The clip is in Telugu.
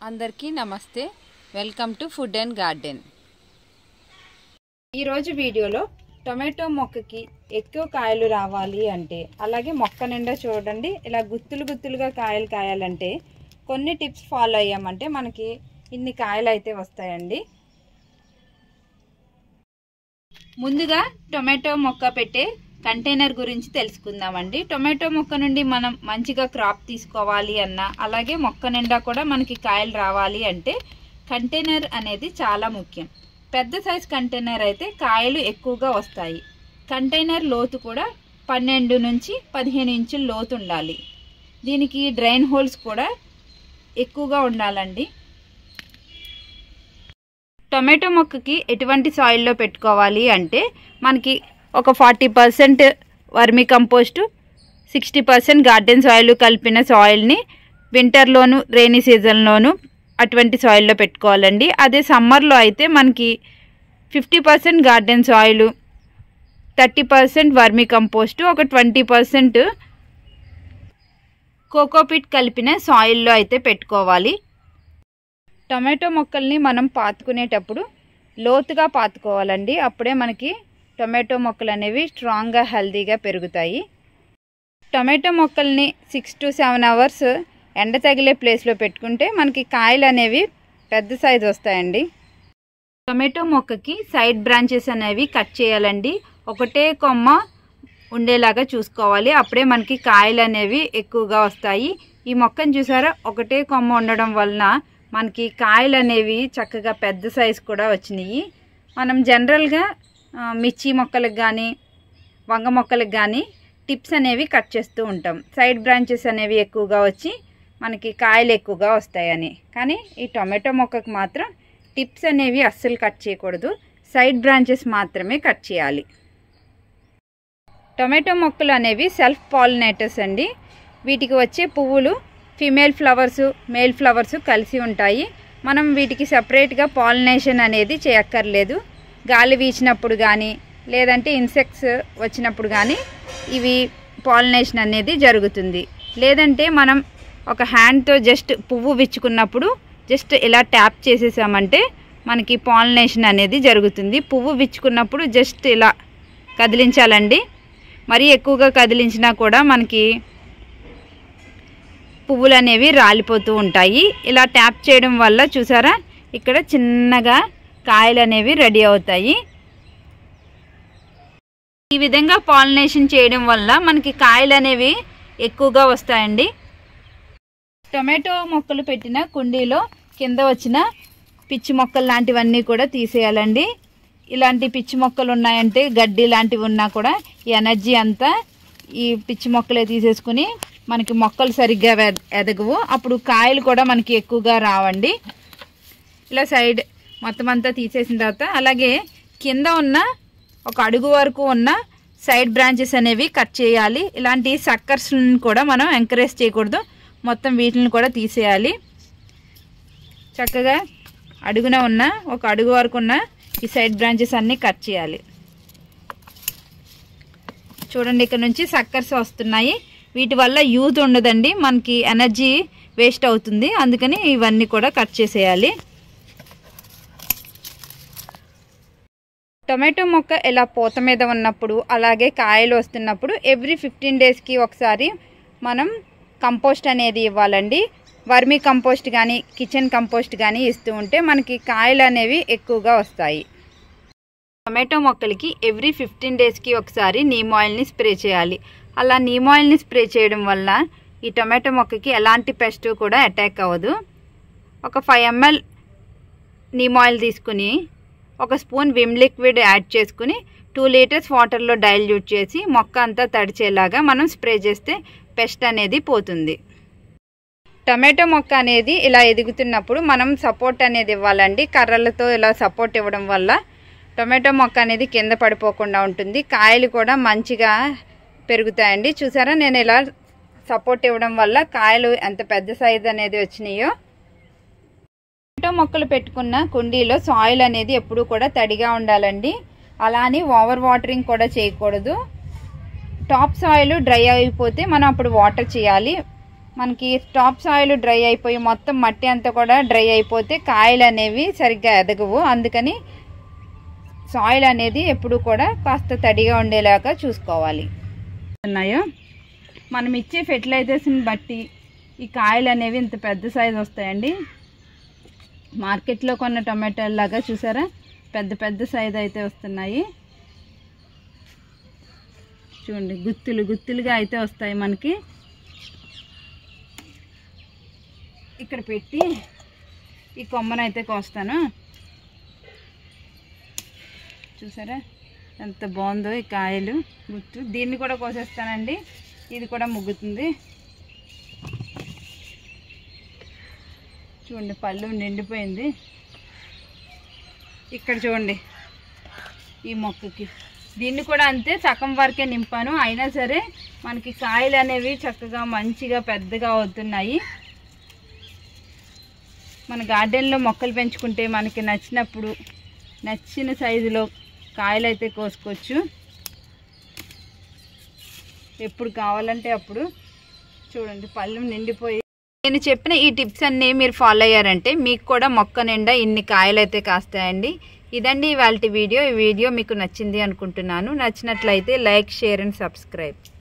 అందరికీ నమస్తే. Welcome to food and garden. ఈరోజు వీడియోలో టొమాటో మొక్కకి ఎక్కువ కాయలు రావాలి అంటే, అలాగే మొక్క నిండా చూడండి ఇలా గుత్తులు గుత్తులుగా కాయలు కాయాలంటే కొన్ని టిప్స్ ఫాలో అయ్యామంటే మనకి ఇన్ని కాయలు అయితే వస్తాయండి. ముందుగా టొమాటో మొక్క పెట్టే కంటైనర్ గురించి తెలుసుకుందామండి. టొమాటో మొక్క నుండి మనం మంచిగా క్రాప్ తీసుకోవాలి అన్నా, అలాగే మొక్క నిండా కూడా మనకి కాయలు రావాలి అంటే కంటైనర్ అనేది చాలా ముఖ్యం. పెద్ద సైజ్ కంటైనర్ అయితే కాయలు ఎక్కువగా వస్తాయి. కంటైనర్ లోతు కూడా 12 నుంచి 15 ఇంచుల లోతు ఉండాలి. దీనికి డ్రైన్ హోల్స్ కూడా ఎక్కువగా ఉండాలండి. టొమాటో మొక్కకి ఎటువంటి సాయిల్లో పెట్టుకోవాలి అంటే మనకి ఒక 40% వర్మి కంపోస్టు, 60% గార్డెన్ సాయిల్ కలిపిన సాయిల్ని వింటర్లోను రెయినీ సీజన్లోను అటువంటి సాయిల్లో పెట్టుకోవాలండి. అదే సమ్మర్లో అయితే మనకి 50% గార్డెన్ సాయిల్, 30% వర్మి కంపోస్టు, ఒక 20% కోకోపిట్ కలిపిన సాయిల్లో అయితే పెట్టుకోవాలి. టొమాటో మొక్కల్ని మనం పాతుకునేటప్పుడు లోతుగా పాతుకోవాలండి. అప్పుడే మనకి టొమాటో మొక్కలు అనేవి స్ట్రాంగ్గా హెల్తీగా పెరుగుతాయి. టొమాటో మొక్కల్ని 6 to 7 అవర్స్ ఎండ తగిలే ప్లేస్లో పెట్టుకుంటే మనకి కాయలు అనేవి పెద్ద సైజు వస్తాయండి. టొమాటో మొక్కకి సైడ్ బ్రాంచెస్ అనేవి కట్ చేయాలండి. ఒకటే కొమ్మ ఉండేలాగా చూసుకోవాలి. అప్పుడే మనకి కాయలు అనేవి ఎక్కువగా వస్తాయి. ఈ మొక్కను చూసారా, ఒకటే కొమ్మ ఉండడం వలన మనకి కాయలు అనేవి చక్కగా పెద్ద సైజు కూడా వచ్చినాయి. మనం జనరల్గా మిర్చి మొక్కలకు కానీ వంగ మొక్కలకు కానీ టిప్స్ అనేవి కట్ చేస్తూ ఉంటాం. సైడ్ బ్రాంచెస్ అనేవి ఎక్కువగా వచ్చి మనకి కాయలు ఎక్కువగా వస్తాయని. కానీ ఈ టొమాటో మొక్కకు మాత్రం టిప్స్ అనేవి అస్సలు కట్ చేయకూడదు. సైడ్ బ్రాంచెస్ మాత్రమే కట్ చేయాలి. టొమాటో మొక్కలు అనేవి సెల్ఫ్ పాలినేటర్స్ అండి. వీటికి వచ్చే పువ్వులు ఫీమేల్ ఫ్లవర్స్, మేల్ ఫ్లవర్స్ కలిసి ఉంటాయి. మనం వీటికి సపరేట్గా పాలినేషన్ అనేది చేయక్కర్లేదు. గాలి వీచినప్పుడు కానీ లేదంటే ఇన్సెక్ట్స్ వచ్చినప్పుడు కానీ ఇవి పాలినేషన్ అనేది జరుగుతుంది. లేదంటే మనం ఒక హ్యాండ్తో జస్ట్ పువ్వు విచ్చుకున్నప్పుడు జస్ట్ ఇలా ట్యాప్ చేసేసామంటే మనకి పాలినేషన్ అనేది జరుగుతుంది. పువ్వు విచ్చుకున్నప్పుడు జస్ట్ ఇలా కదిలించాలండి. మరీ ఎక్కువగా కదిలించినా కూడా మనకి పువ్వులు అనేవి రాలిపోతూ ఉంటాయి. ఇలా ట్యాప్ చేయడం వల్ల చూసారా, ఇక్కడ చిన్నగా కాయలు అనేవి రెడీ అవుతాయి. ఈ విధంగా పాలినేషన్ చేయడం వల్ల మనకి కాయలు అనేవి ఎక్కువగా వస్తాయండి. టొమాటో మొక్కలు పెట్టిన కుండీలో కింద వచ్చిన పిచ్చి మొక్కలు లాంటివన్నీ కూడా తీసేయాలండి. ఇలాంటి పిచ్చి మొక్కలు ఉన్నాయంటే, గడ్డి లాంటివి ఉన్నా కూడా ఈ ఎనర్జీ అంతా ఈ పిచ్చి మొక్కలే తీసేసుకుని మనకి మొక్కలు సరిగ్గా ఎదగవు. అప్పుడు కాయలు కూడా మనకి ఎక్కువగా రావండి. ఇలా సైడ్ మొత్తం అంతా తీసేసిన తర్వాత అలాగే కింద ఉన్న ఒక అడుగు వరకు ఉన్న సైడ్ బ్రాంచెస్ అనేవి కట్ చేయాలి. ఇలాంటి సక్కర్స్ని కూడా మనం ఎంకరేజ్ చేయకూడదు. మొత్తం వీటిని కూడా తీసేయాలి. చక్కగా అడుగున ఉన్న ఒక అడుగు వరకు ఉన్న ఈ సైడ్ బ్రాంచెస్ అన్నీ కట్ చేయాలి. చూడండి, ఇక్కడ నుంచి సక్కర్స్ వస్తున్నాయి. వీటి వల్ల యూజ్ ఉండదండి, మనకి ఎనర్జీ వేస్ట్ అవుతుంది. అందుకని ఇవన్నీ కూడా కట్ చేసేయాలి. టొమాటో మొక్క ఇలా పూత మీద ఉన్నప్పుడు అలాగే కాయలు వస్తున్నప్పుడు ఎవ్రీ 15 డేస్కి ఒకసారి మనం కంపోస్ట్ అనేది ఇవ్వాలండి. వర్మీ కంపోస్ట్ కానీ కిచెన్ కంపోస్ట్ కానీ ఇస్తూ ఉంటే మనకి కాయలు అనేవి ఎక్కువగా వస్తాయి. టొమాటో మొక్కలకి ఎవ్రీ 15 డేస్కి ఒకసారి నీమ్ ఆయిల్ని స్ప్రే చేయాలి. అలా నీమ్ ఆయిల్ని స్ప్రే చేయడం వల్ల ఈ టొమాటో మొక్కకి ఎలాంటి పెస్ట్ కూడా అటాక్ అవ్వదు. ఒక 5 ml నీమ్ ఆయిల్ తీసుకుని ఒక స్పూన్ విమ్ లిక్విడ్ యాడ్ చేసుకుని 2 లీటర్స్ వాటర్లో డైల్యూట్ చేసి మొక్క అంతా తడిచేలాగా మనం స్ప్రే చేస్తే పెస్ట్ అనేది పోతుంది. టొమాటో మొక్క అనేది ఇలా ఎదుగుతున్నప్పుడు మనం సపోర్ట్ అనేది ఇవ్వాలండి. కర్రలతో ఇలా సపోర్ట్ ఇవ్వడం వల్ల టొమాటో మొక్క అనేది కింద పడిపోకుండా ఉంటుంది. కాయలు కూడా మంచిగా పెరుగుతాయండి. చూసారా, నేను ఇలా సపోర్ట్ ఇవ్వడం వల్ల కాయలు ఎంత పెద్ద సైజు అనేది వచ్చినాయో. టొమాటో మొక్కలు పెట్టుకున్న కుండీలో సాయిల్ అనేది ఎప్పుడూ కూడా తడిగా ఉండాలండి. అలానే ఓవర్ వాటరింగ్ కూడా చేయకూడదు. టాప్ సాయిల్ డ్రై అయిపోతే మనం అప్పుడు వాటర్ చేయాలి. మనకి టాప్ సాయిల్ డ్రై అయిపోయి మొత్తం మట్టి అంతా కూడా డ్రై అయిపోతే కాయలు అనేవి సరిగ్గా ఎదగవు. అందుకని సాయిల్ అనేది ఎప్పుడు కూడా కాస్త తడిగా ఉండేలాగా చూసుకోవాలి. ఉన్నాయో మనం ఇచ్చే ఫెర్టిలైజర్స్ని బట్టి ఈ కాయలు అనేవి ఇంత పెద్ద సైజు వస్తాయండి. మార్కెట్లో కొన్న టొమాటోల లాగా చూసారా పెద్ద పెద్ద సైజు అయితే వస్తున్నాయి. చూడండి గుత్తులు గుత్తులుగా అయితే వస్తాయి మనకి. ఇక్కడ పెట్టి ఈ కొమ్మనైతే కోస్తాను. చూసారా ఎంత బాగుందో ఈ కాయలు గుత్తు. దీన్ని కూడా కోసేస్తానండి, ఇది కూడా ముగ్గుతుంది. చూడండి పళ్ళు నిండిపోయింది. ఇక్కడ చూడండి ఈ మొక్కకి దీన్ని కూడా అంతే సగం వరకే నింపాను. అయినా సరే మనకి కాయలు అనేవి చక్కగా మంచిగా పెద్దగా అవుతున్నాయి. మన గార్డెన్లో మొక్కలు పెంచుకుంటే మనకి నచ్చినప్పుడు నచ్చిన సైజులో కాయలు అయితే కోసుకోవచ్చు. ఎప్పుడు కావాలంటే అప్పుడు. చూడండి పళ్ళు నిండిపోయి. నేను చెప్పిన ఈ టిప్స్ అన్నీ మీరు ఫాలో అయ్యారంటే మీకు కూడా మొక్క నిండా ఇన్ని కాయలు అయితే కాస్తాయండి. ఇదండి ఇవాల్టి వీడియో. ఈ వీడియో మీకు నచ్చింది అనుకుంటున్నాను. నచ్చినట్లయితే లైక్, షేర్ అండ్ సబ్స్క్రైబ్.